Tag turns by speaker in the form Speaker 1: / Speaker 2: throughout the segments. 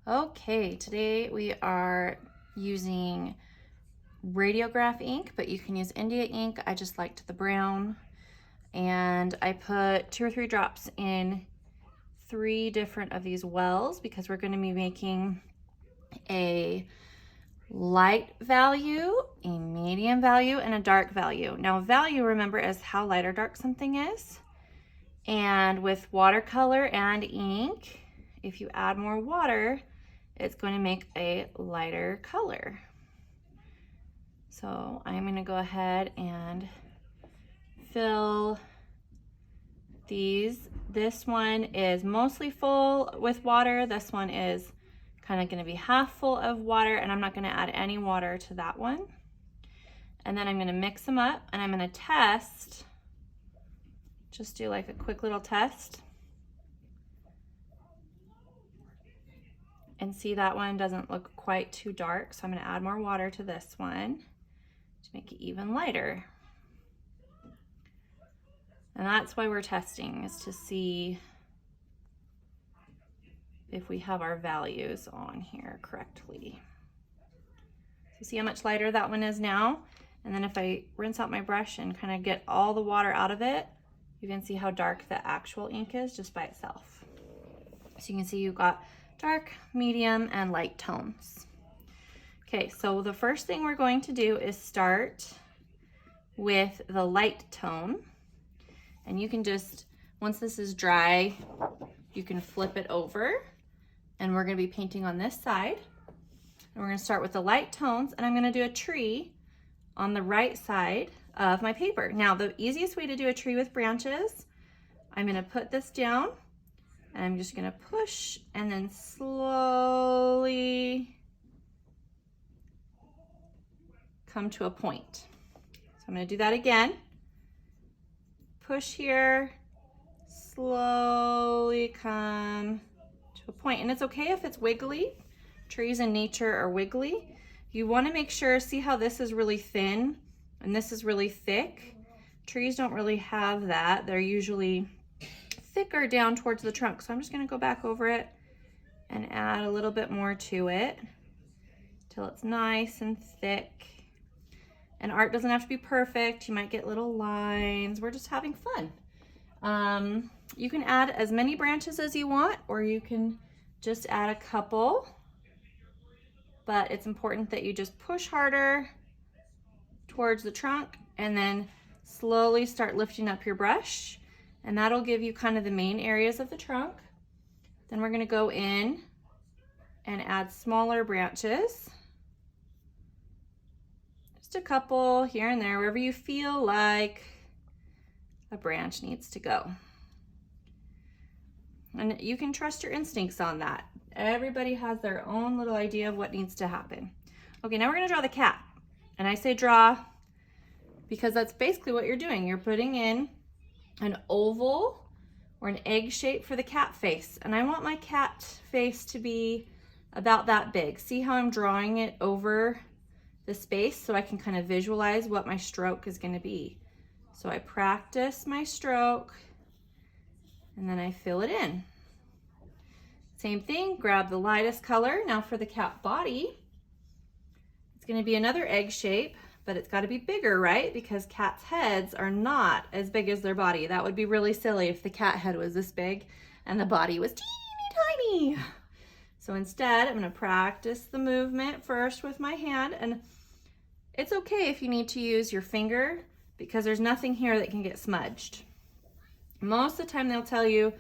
Speaker 1: Okay, today we are using radiograph ink, but you can use India ink. I just liked the brown. And I put 2 or 3 drops in 3 different of these wells because we're going to be making a light value, a medium value, and a dark value. Now value, remember, is how light or dark something is. And with watercolor and ink, if you add more water, it's going to make a lighter color. So I'm going to go ahead and fill these. This one is mostly full with water. This one is kind of going to be half full of water, and I'm not going to add any water to that one. And then I'm going to mix them up, and I'm going to test, just do like a quick little test. And see, that one doesn't look quite too dark, so I'm going to add more water to this one to make it even lighter. And that's why we're testing, is to see if we have our values on here correctly. So see how much lighter that one is now? And then if I rinse out my brush and kind of get all the water out of it, you can see how dark the actual ink is just by itself. So you can see you've got dark, medium, and light tones. Okay, so the first thing we're going to do is start with the light tone. And you can just, once this is dry, you can flip it over. And we're gonna be painting on this side. And we're gonna start with the light tones, and I'm gonna do a tree on the right side of my paper. Now, the easiest way to do a tree with branches, I'm gonna put this down, and I'm just gonna push and then slowly come to a point. So I'm gonna do that again. Push here, slowly come to a point. And it's okay if it's wiggly. Trees in nature are wiggly. You wanna make sure, see how this is really thin and this is really thick? Trees don't really have that. They're usually thicker down towards the trunk. So I'm just gonna go back over it and add a little bit more to it till it's nice and thick. And art doesn't have to be perfect. You might get little lines. We're just having fun. You can add as many branches as you want, or you can just add a couple. But it's important that you just push harder towards the trunk and then slowly start lifting up your brush. And that'll give you kind of the main areas of the trunk. Then we're gonna go in and add smaller branches. Just a couple here and there, wherever you feel like a branch needs to go. And you can trust your instincts on that. Everybody has their own little idea of what needs to happen. Okay, now we're gonna draw the cat. And I say draw because that's basically what you're doing. You're putting in an oval or an egg shape for the cat face. And I want my cat face to be about that big. See how I'm drawing it over the space so I can kind of visualize what my stroke is going to be. So I practice my stroke and then I fill it in. Same thing, grab the lightest color. Now for the cat body, it's going to be another egg shape, but it's got to be bigger, right? Because cats' heads are not as big as their body. That would be really silly if the cat head was this big and the body was teeny tiny. So instead, I'm going to practice the movement first with my hand, and it's okay if you need to use your finger because there's nothing here that can get smudged. Most of the time they'll tell you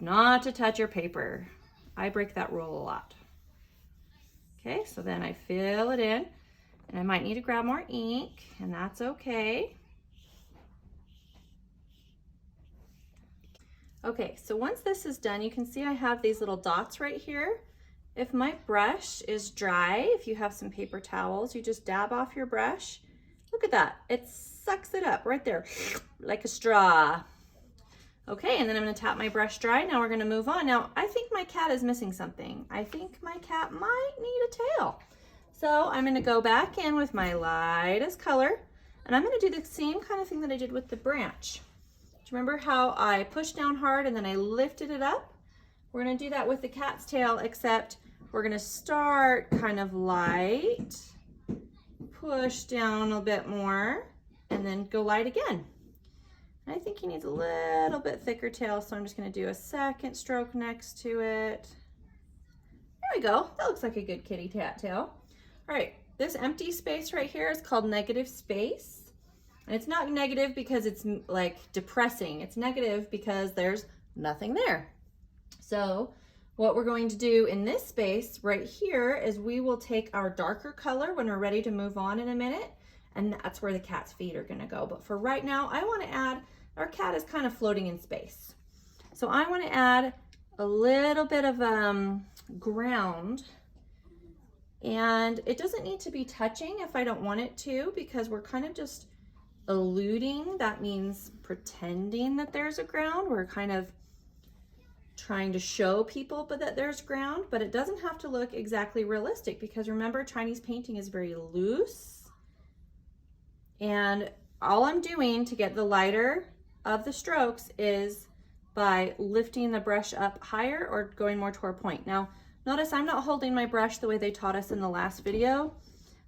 Speaker 1: not to touch your paper. I break that rule a lot. Okay, so then I fill it in, and I might need to grab more ink, and that's okay. Okay, so once this is done, you can see I have these little dots right here. If my brush is dry, if you have some paper towels, you just dab off your brush. Look at that, it sucks it up right there, like a straw. Okay, and then I'm gonna tap my brush dry. Now we're gonna move on. Now, I think my cat is missing something. I think my cat might need a tail. So I'm gonna go back in with my lightest color, and I'm gonna do the same kind of thing that I did with the branch. Do you remember how I pushed down hard and then I lifted it up? We're gonna do that with the cat's tail, except we're gonna start kind of light, push down a bit more, and then go light again. I think he needs a little bit thicker tail, so I'm just gonna do a second stroke next to it. There we go, that looks like a good kitty cat tail. All right, this empty space right here is called negative space. And it's not negative because it's like depressing, it's negative because there's nothing there. So what we're going to do in this space right here is we will take our darker color when we're ready to move on in a minute, and that's where the cat's feet are gonna go. But for right now, I wanna add, our cat is kind of floating in space. So I wanna add a little bit of ground, and it doesn't need to be touching if I don't want it to, because we're kind of just alluding, that means pretending that there's a ground. We're kind of trying to show people that there's ground, but it doesn't have to look exactly realistic, because remember, Chinese painting is very loose, and all I'm doing to get the lighter of the strokes is by lifting the brush up higher or going more toward a point. Now, notice I'm not holding my brush the way they taught us in the last video.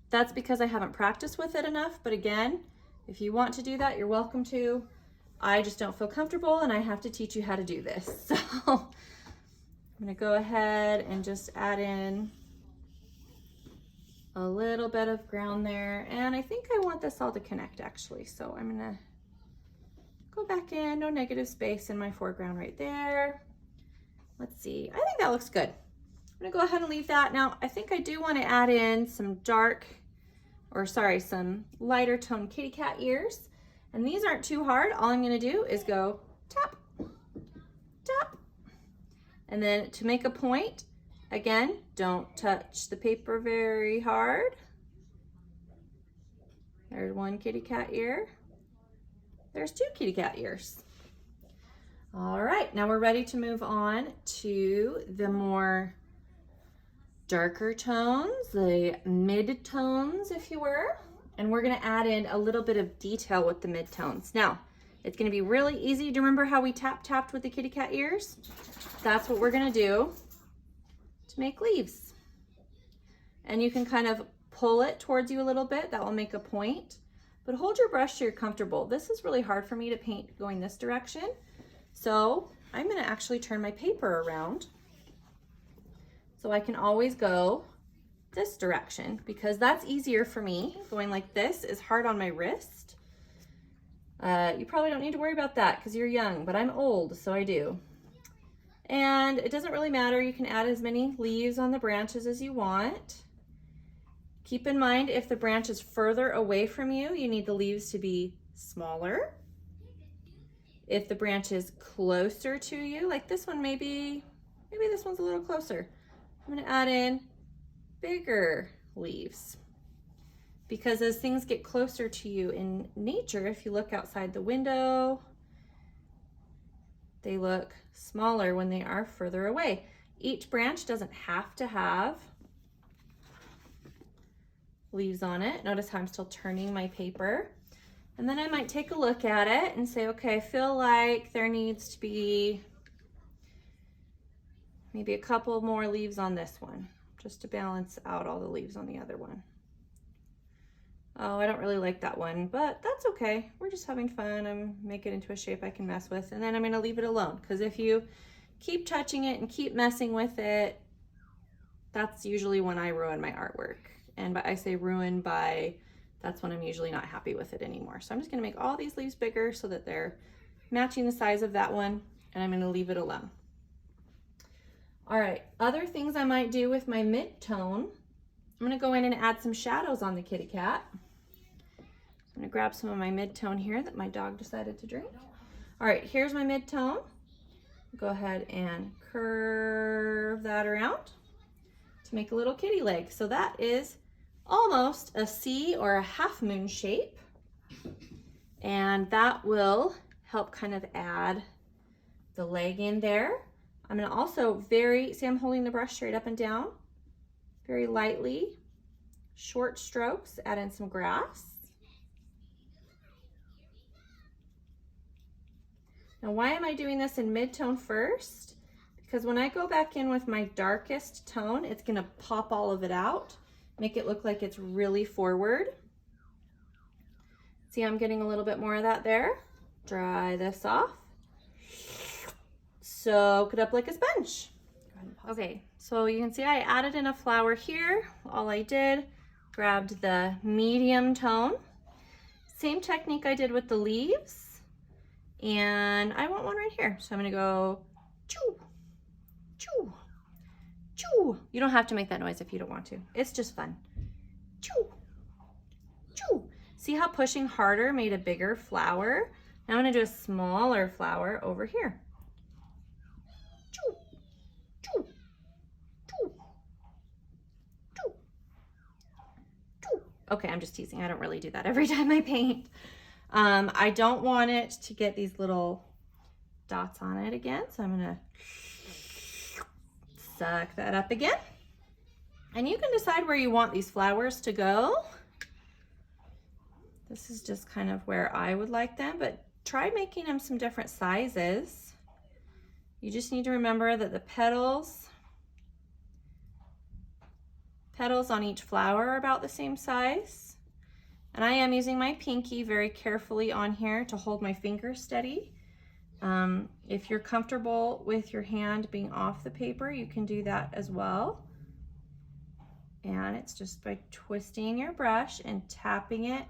Speaker 1: That's because I haven't practiced with it enough, but again, if you want to do that, you're welcome to. I just don't feel comfortable, and I have to teach you how to do this. So I'm gonna go ahead and just add in a little bit of ground there. And I think I want this all to connect actually. So I'm gonna go back in, no negative space in my foreground right there. Let's see, I think that looks good. I'm gonna go ahead and leave that. Now, I think I do wanna add in some some lighter tone kitty cat ears. And these aren't too hard. All I'm gonna do is go tap, tap. And then to make a point, again, don't touch the paper very hard. There's one kitty cat ear. There's two kitty cat ears. All right, now we're ready to move on to the more darker tones, the mid-tones, if you were. And we're gonna add in a little bit of detail with the mid-tones. Now, it's gonna be really easy. Do you remember how we tapped with the kitty cat ears? That's what we're gonna do to make leaves. And you can kind of pull it towards you a little bit. That will make a point. But hold your brush so you're comfortable. This is really hard for me to paint going this direction. So I'm gonna actually turn my paper around so I can always go this direction, because that's easier for me. Going like this is hard on my wrist. You probably don't need to worry about that because you're young, but I'm old, so I do. And it doesn't really matter. You can add as many leaves on the branches as you want. Keep in mind, if the branch is further away from you, you need the leaves to be smaller. If the branch is closer to you, like this one, maybe this one's a little closer. I'm gonna add in bigger leaves, because as things get closer to you in nature, if you look outside the window, they look smaller when they are further away. Each branch doesn't have to have leaves on it. Notice how I'm still turning my paper. And then I might take a look at it and say, okay, I feel like there needs to be maybe a couple more leaves on this one, just to balance out all the leaves on the other one. Oh, I don't really like that one, but that's okay. We're just having fun. I'm making it into a shape I can mess with, and then I'm gonna leave it alone, because if you keep touching it and keep messing with it, that's usually when I ruin my artwork. And I say ruin by, that's when I'm usually not happy with it anymore. So I'm just gonna make all these leaves bigger so that they're matching the size of that one, and I'm gonna leave it alone. All right, other things I might do with my mid-tone, I'm gonna go in and add some shadows on the kitty cat. I'm gonna grab some of my mid-tone here that my dog decided to drink. All right, here's my mid-tone. Go ahead and curve that around to make a little kitty leg. So that is almost a C or a half moon shape. And that will help kind of add the leg in there. I'm gonna also see I'm holding the brush straight up and down, very lightly, short strokes, add in some grass. Now, why am I doing this in mid-tone first? because when I go back in with my darkest tone, it's gonna pop all of it out, make it look like it's really forward. See, I'm getting a little bit more of that there. Dry this off. Soak it up like a sponge. Okay, so you can see I added in a flower here. All I did, grabbed the medium tone. Same technique I did with the leaves. And I want one right here. So I'm gonna go choo, choo, choo. You don't have to make that noise if you don't want to. It's just fun. Choo, choo. See how pushing harder made a bigger flower? Now I'm gonna do a smaller flower over here. Choo, choo, choo, choo, choo. Okay, I'm just teasing. I don't really do that every time I paint. I don't want it to get these little dots on it again, so I'm gonna suck that up again. And you can decide where you want these flowers to go. This is just kind of where I would like them, but try making them some different sizes. You just need to remember that the petals on each flower are about the same size. And I am using my pinky very carefully on here to hold my finger steady. If you're comfortable with your hand being off the paper, you can do that as well. And it's just by twisting your brush and tapping it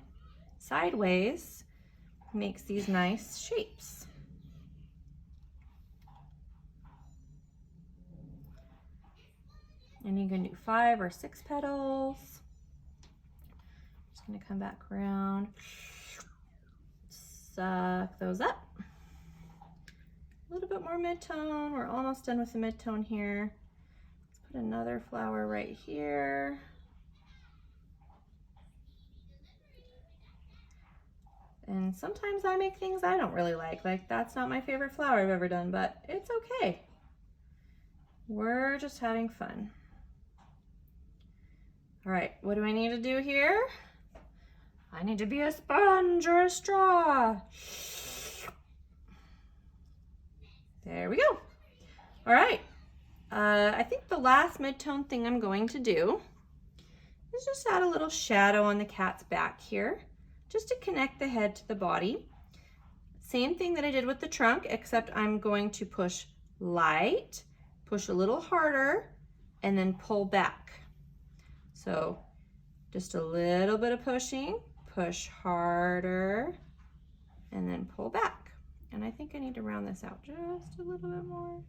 Speaker 1: sideways, makes these nice shapes. And you can do 5 or 6 petals. Just gonna come back around, suck those up. A little bit more mid-tone. We're almost done with the mid-tone here. Let's put another flower right here. And sometimes I make things I don't really like that's not my favorite flower I've ever done, but it's okay. We're just having fun. All right, what do I need to do here? I need to be a sponge or a straw. There we go. All right, I think the last mid-tone thing I'm going to do is just add a little shadow on the cat's back here, just to connect the head to the body. Same thing that I did with the trunk, except I'm going to push light, push a little harder, and then pull back. So just a little bit of pushing, push harder, and then pull back. And I think I need to round this out just a little bit more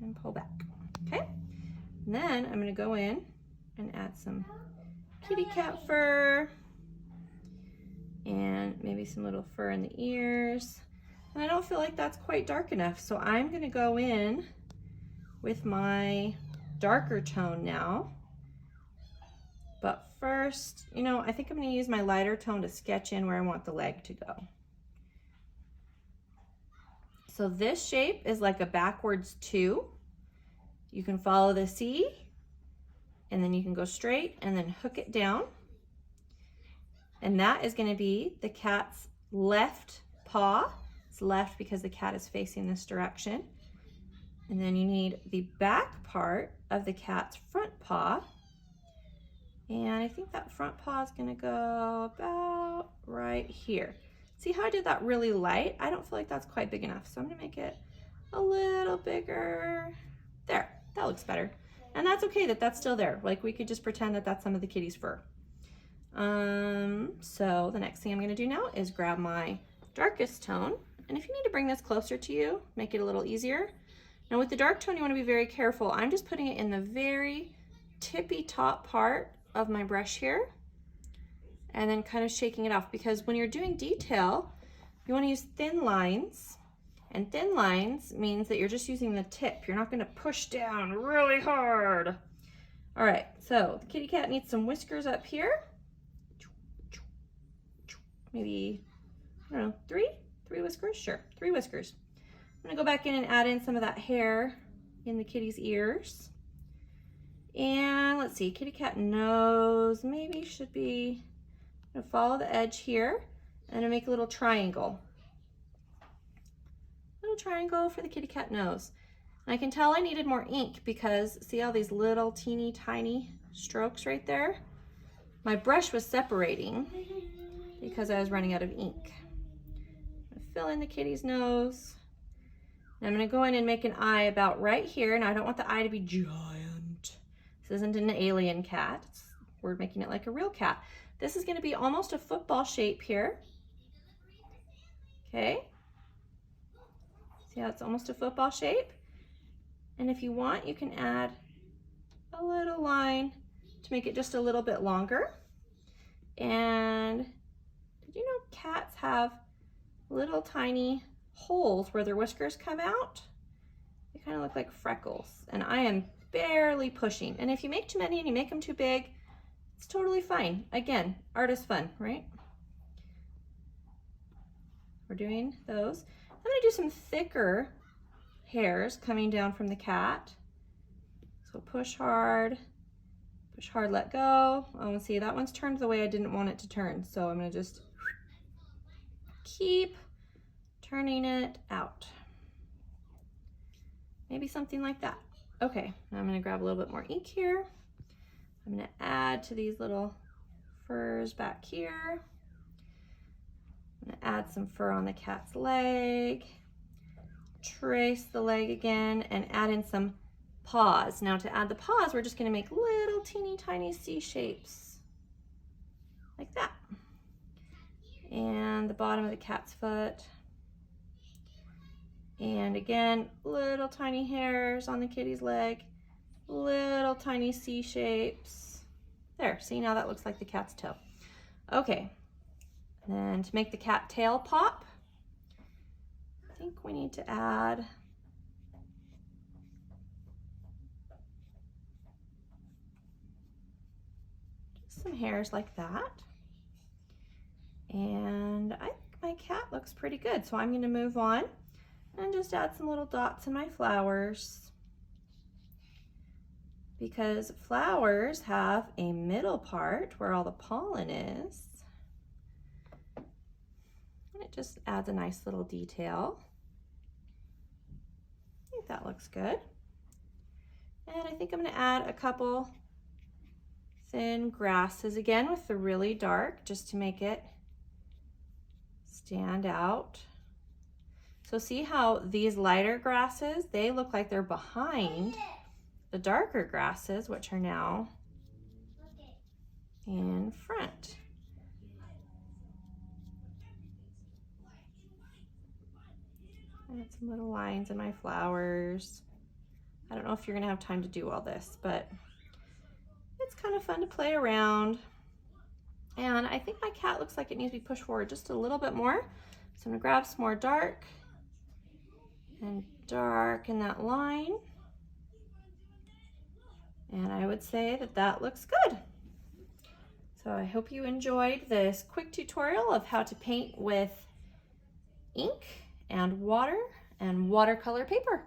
Speaker 1: and pull back, okay? And then I'm gonna go in and add some kitty cat fur and maybe some little fur in the ears. And I don't feel like that's quite dark enough, so I'm gonna go in with my darker tone now. But first, you know, I think I'm gonna use my lighter tone to sketch in where I want the leg to go. So this shape is like a backwards 2. You can follow the C, and then you can go straight and then hook it down. And that is gonna be the cat's left paw. It's left because the cat is facing this direction. And then you need the back part of the cat's front paw. And I think that front paw is gonna go about right here. See how I did that really light? I don't feel like that's quite big enough. So I'm gonna make it a little bigger. There, that looks better. And that's okay that that's still there. Like we could just pretend that that's some of the kitty's fur. So the next thing I'm gonna do now is grab my darkest tone. And if you need to bring this closer to you, make it a little easier. Now with the dark tone, you wanna be very careful. I'm just putting it in the very tippy top part of my brush here and then kind of shaking it off, because when you're doing detail, you wanna use thin lines, and thin lines means that you're just using the tip. You're not gonna push down really hard. All right, so the kitty cat needs some whiskers up here. Maybe, I don't know, three whiskers? Sure, 3 whiskers. I'm gonna go back in and add in some of that hair in the kitty's ears. And let's see, kitty cat nose maybe should be, I'm gonna follow the edge here and I'm gonna make a little triangle. Little triangle for the kitty cat nose. And I can tell I needed more ink because see all these little teeny tiny strokes right there? My brush was separating because I was running out of ink. I'm gonna fill in the kitty's nose. And I'm gonna go in and make an eye about right here. And I don't want the eye to be giant. This isn't an alien cat. We're making it like a real cat. This is gonna be almost a football shape here. Okay. See how it's almost a football shape? And if you want, you can add a little line to make it just a little bit longer. And did you know cats have little tiny holes where their whiskers come out? They kind of look like freckles. And I am barely pushing. And if you make too many and you make them too big, it's totally fine. Again, art is fun, right? We're doing those. I'm gonna do some thicker hairs coming down from the cat. So push hard, let go. Oh, see, that one's turned the way I didn't want it to turn. So I'm gonna just keep turning it out. Maybe something like that. Okay, now I'm gonna grab a little bit more ink here. I'm gonna add to these little furs back here. I'm gonna add some fur on the cat's leg. Trace the leg again and add in some paws. Now to add the paws, we're just gonna make little teeny tiny C shapes like that. And the bottom of the cat's foot. And again, little tiny hairs on the kitty's leg, little tiny C shapes. There, see, now that looks like the cat's toe. Okay, and then to make the cat tail pop, I think we need to add just some hairs like that. And I think my cat looks pretty good. So I'm gonna move on and just add some little dots in my flowers, because flowers have a middle part where all the pollen is. And it just adds a nice little detail. I think that looks good. And I think I'm gonna add a couple thin grasses again with the really dark, just to make it stand out. So see how these lighter grasses, they look like they're behind the darker grasses, which are now in front. Add some little lines in my flowers. I don't know if you're gonna have time to do all this, but it's kind of fun to play around. And I think my cat looks like it needs to be pushed forward just a little bit more. So I'm gonna grab some more dark and darken that line. And I would say that that looks good. So I hope you enjoyed this quick tutorial of how to paint with ink and water and watercolor paper.